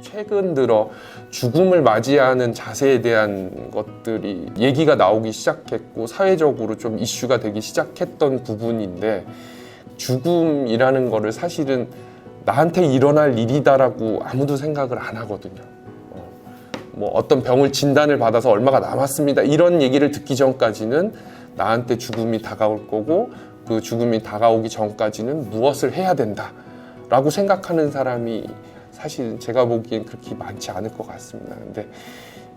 최근 들어 죽음을 맞이하는 자세에 대한 것들이 얘기가 나오기 시작했고 사회적으로 좀 이슈가 되기 시작했던 부분인데, 죽음이라는 거를 사실은 나한테 일어날 일이다라고 아무도 생각을 안 하거든요. 뭐 어떤 병을 진단을 받아서 얼마가 남았습니다 이런 얘기를 듣기 전까지는 나한테 죽음이 다가올 거고, 그 죽음이 다가오기 전까지는 무엇을 해야 된다 라고 생각하는 사람이 사실 제가 보기엔 그렇게 많지 않을 것 같습니다. 근데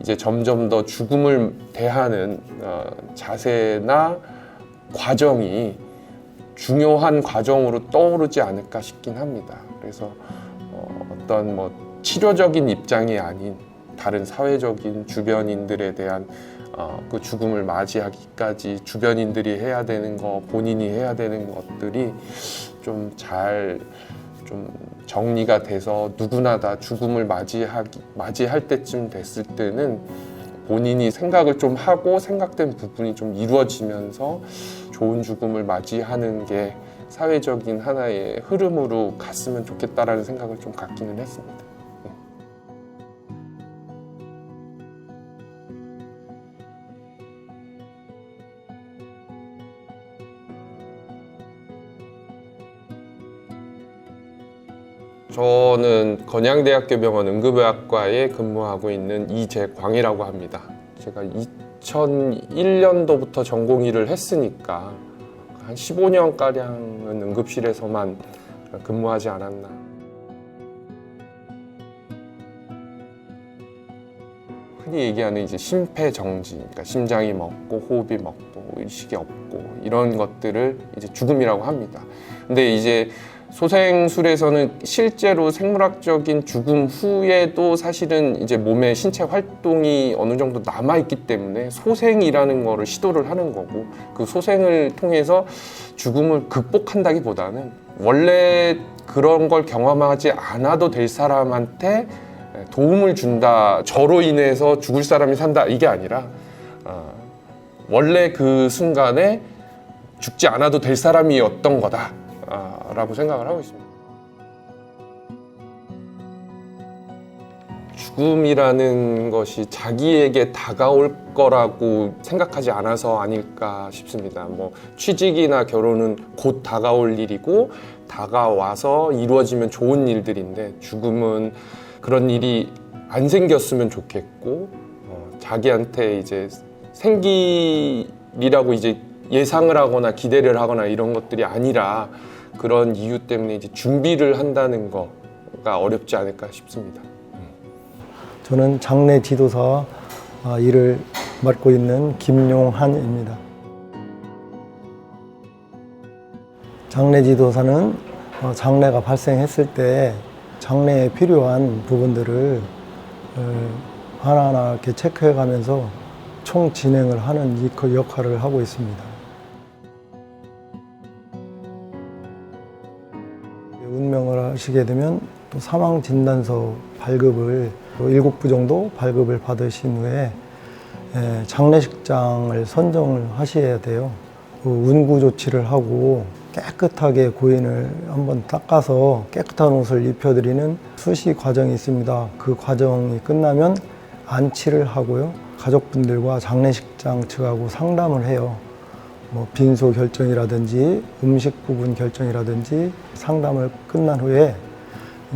이제 점점 더 죽음을 대하는 자세나 과정이 중요한 과정으로 떠오르지 않을까 싶긴 합니다. 그래서 어떤 뭐 치료적인 입장이 아닌 다른 사회적인 주변인들에 대한 그 죽음을 맞이하기까지 주변인들이 해야 되는 거, 본인이 해야 되는 것들이 좀 잘 정리가 돼서 누구나 다 죽음을 맞이할 때쯤 됐을 때는 본인이 생각을 좀 하고 생각된 부분이 좀 이루어지면서 좋은 죽음을 맞이하는 게 사회적인 하나의 흐름으로 갔으면 좋겠다라는 생각을 좀 갖기는 했습니다. 저는 건양대학교 병원 응급의학과에 근무하고 있는 이재광이라고 합니다. 제가 2001년도부터 전공 일을 했으니까 한 15년가량은 응급실에서만 근무하지 않았나. 흔히 얘기하는 이제 심폐정지, 그러니까 심장이 멎고 호흡이 멎고 의식이 없고 이런 것들을 이제 죽음이라고 합니다. 근데 이제 소생술에서는 실제로 생물학적인 죽음 후에도 사실은 이제 몸의 신체 활동이 어느 정도 남아있기 때문에 소생이라는 거를 시도를 하는 거고, 그 소생을 통해서 죽음을 극복한다기보다는 원래 그런 걸 경험하지 않아도 될 사람한테 도움을 준다, 저로 인해서 죽을 사람이 산다, 이게 아니라 원래 그 순간에 죽지 않아도 될 사람이었던 거다 라고 생각을 하고 있습니다. 죽음이라는 것이 자기에게 다가올 거라고 생각하지 않아서 아닐까 싶습니다. 뭐 취직이나 결혼은 곧 다가올 일이고 다가와서 이루어지면 좋은 일들인데, 죽음은 그런 일이 안 생겼으면 좋겠고 자기한테 이제 생기리라고 이제 예상을 하거나 기대를 하거나 이런 것들이 아니라 그런 이유 때문에 이제 준비를 한다는 거가 어렵지 않을까 싶습니다. 저는 장례 지도사 일을 맡고 있는 김용한입니다. 장례 지도사는 장례가 발생했을 때 장례에 필요한 부분들을 하나하나 이렇게 체크해 가면서 총 진행을 하는 그 역할을 하고 있습니다. 운명을 하시게 되면 또 사망진단서 발급을 7부 정도 발급을 받으신 후에 장례식장을 선정을 하셔야 돼요. 운구 조치를 하고 깨끗하게 고인을 한번 닦아서 깨끗한 옷을 입혀드리는 수시 과정이 있습니다. 그 과정이 끝나면 안치를 하고요. 가족분들과 장례식장 측하고 상담을 해요. 뭐 빈소 결정이라든지 음식 부분 결정이라든지 상담을 끝난 후에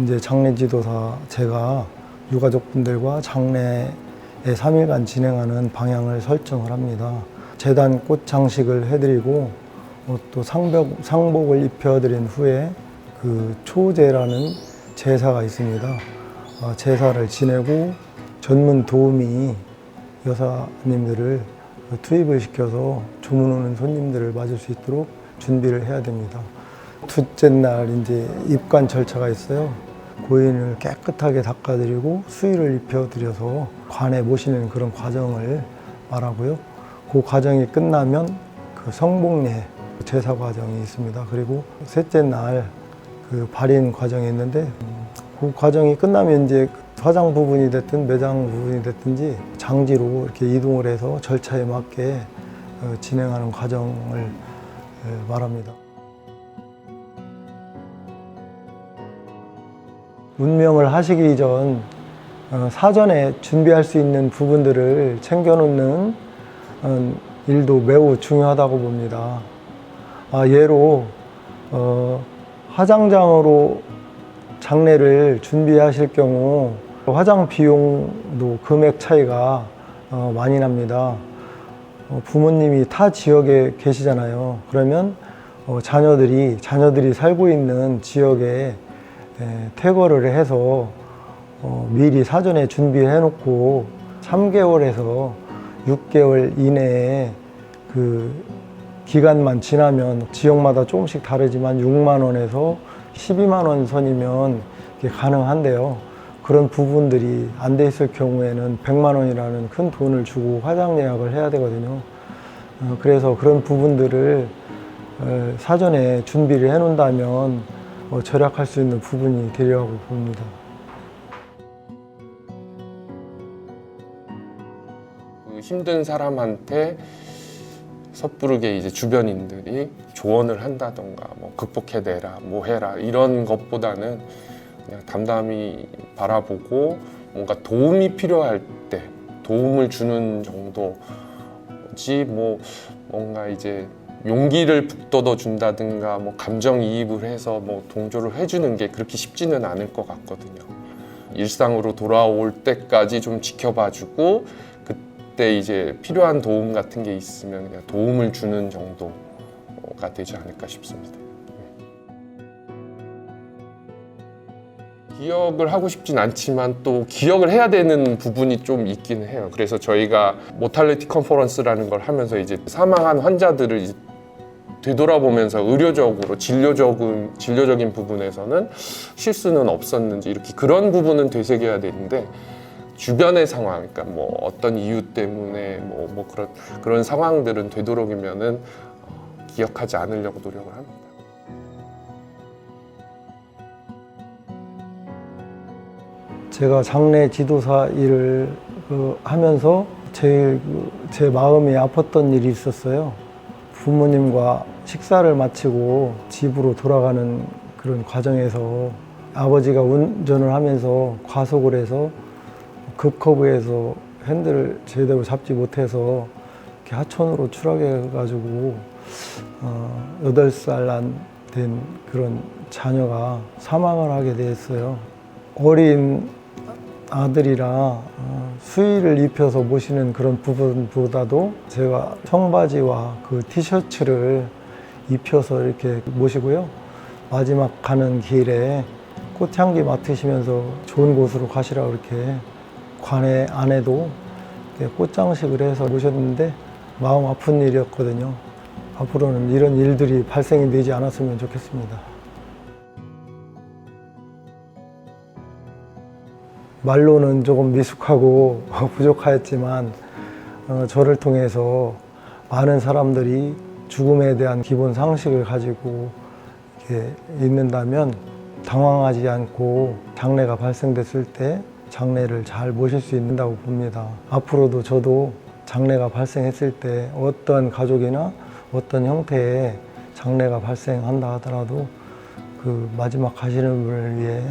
이제 장례 지도사 제가 유가족분들과 장례에 3일간 진행하는 방향을 설정을 합니다. 제단 꽃 장식을 해드리고 또 상복을 입혀드린 후에 그 초제라는 제사가 있습니다. 제사를 지내고 전문 도우미 여사님들을 투입을 시켜서 주문 오는 손님들을 맞을 수 있도록 준비를 해야 됩니다. 둘째 날 이제 입관 절차가 있어요. 고인을 깨끗하게 닦아드리고 수의를 입혀드려서 관에 모시는 그런 과정을 말하고요. 그 과정이 끝나면 그 성복례 제사 과정이 있습니다. 그리고 셋째 날 그 발인 과정이 있는데 그 과정이 끝나면 이제 화장 부분이 됐든 매장 부분이 됐든지 장지로 이렇게 이동을 해서 절차에 맞게 진행하는 과정을 말합니다. 운명을 하시기 전 사전에 준비할 수 있는 부분들을 챙겨놓는 일도 매우 중요하다고 봅니다. 예로 화장장으로 장례를 준비하실 경우 화장 비용도 금액 차이가 많이 납니다. 부모님이 타 지역에 계시잖아요. 그러면 자녀들이 살고 있는 지역에 퇴거를 해서 미리 사전에 준비해 놓고 3개월에서 6개월 이내에 그 기간만 지나면 지역마다 조금씩 다르지만 6만 원에서 12만 원 선이면 이게 가능한데요. 그런 부분들이 안 돼 있을 경우에는 100만 원이라는 큰 돈을 주고 화장 예약을 해야 되거든요. 그래서 그런 부분들을 사전에 준비를 해 놓는다면 절약할 수 있는 부분이 되리라고 봅니다. 힘든 사람한테 섣부르게 이제 주변인들이 조언을 한다던가 뭐 극복해내라 뭐 해라 이런 것보다는 그냥 담담히 바라보고 뭔가 도움이 필요할 때 도움을 주는 정도지 뭐 뭔가 이제 용기를 북돋워 준다든가 뭐 감정이입을 해서 뭐 동조를 해주는 게 그렇게 쉽지는 않을 것 같거든요. 일상으로 돌아올 때까지 좀 지켜봐주고 그때 이제 필요한 도움 같은 게 있으면 그냥 도움을 주는 정도가 되지 않을까 싶습니다. 기억을 하고 싶진 않지만 또 기억을 해야 되는 부분이 좀 있긴 해요. 그래서 저희가 모탈리티 컨퍼런스라는 걸 하면서 이제 사망한 환자들을 이제 되돌아보면서 의료적으로 진료적인 부분에서는 실수는 없었는지 이렇게 그런 부분은 되새겨야 되는데 주변의 상황, 그러니까 뭐 어떤 이유 때문에 뭐 그런 상황들은 되도록이면은 기억하지 않으려고 노력을 합니다. 제가 장례 지도사 일을 하면서 제일 제 마음이 아팠던 일이 있었어요. 부모님과 식사를 마치고 집으로 돌아가는 그런 과정에서 아버지가 운전을 하면서 과속을 해서 급커브에서 핸들을 제대로 잡지 못해서 이렇게 하천으로 추락해가지고 8살 안 된 그런 자녀가 사망을 하게 됐어요. 어린 아들이라 수의를 입혀서 모시는 그런 부분보다도 제가 청바지와 그 티셔츠를 입혀서 이렇게 모시고요. 마지막 가는 길에 꽃향기 맡으시면서 좋은 곳으로 가시라고 이렇게 관에 안에도 꽃장식을 해서 모셨는데 마음 아픈 일이었거든요. 앞으로는 이런 일들이 발생이 되지 않았으면 좋겠습니다. 말로는 조금 미숙하고 부족하였지만 저를 통해서 많은 사람들이 죽음에 대한 기본 상식을 가지고 이렇게 있는다면 당황하지 않고 장례가 발생됐을 때 장례를 잘 모실 수 있는다고 봅니다. 앞으로도 저도 장례가 발생했을 때 어떤 가족이나 어떤 형태의 장례가 발생한다 하더라도 그 마지막 가시는 분을 위해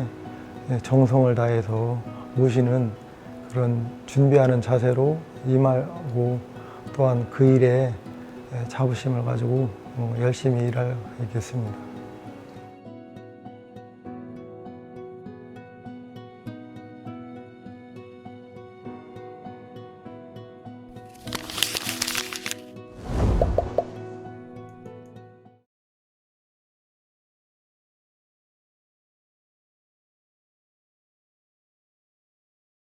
정성을 다해서 모시는 그런 준비하는 자세로 임하고 또한 그 일에 자부심을 가지고 열심히 일하겠습니다.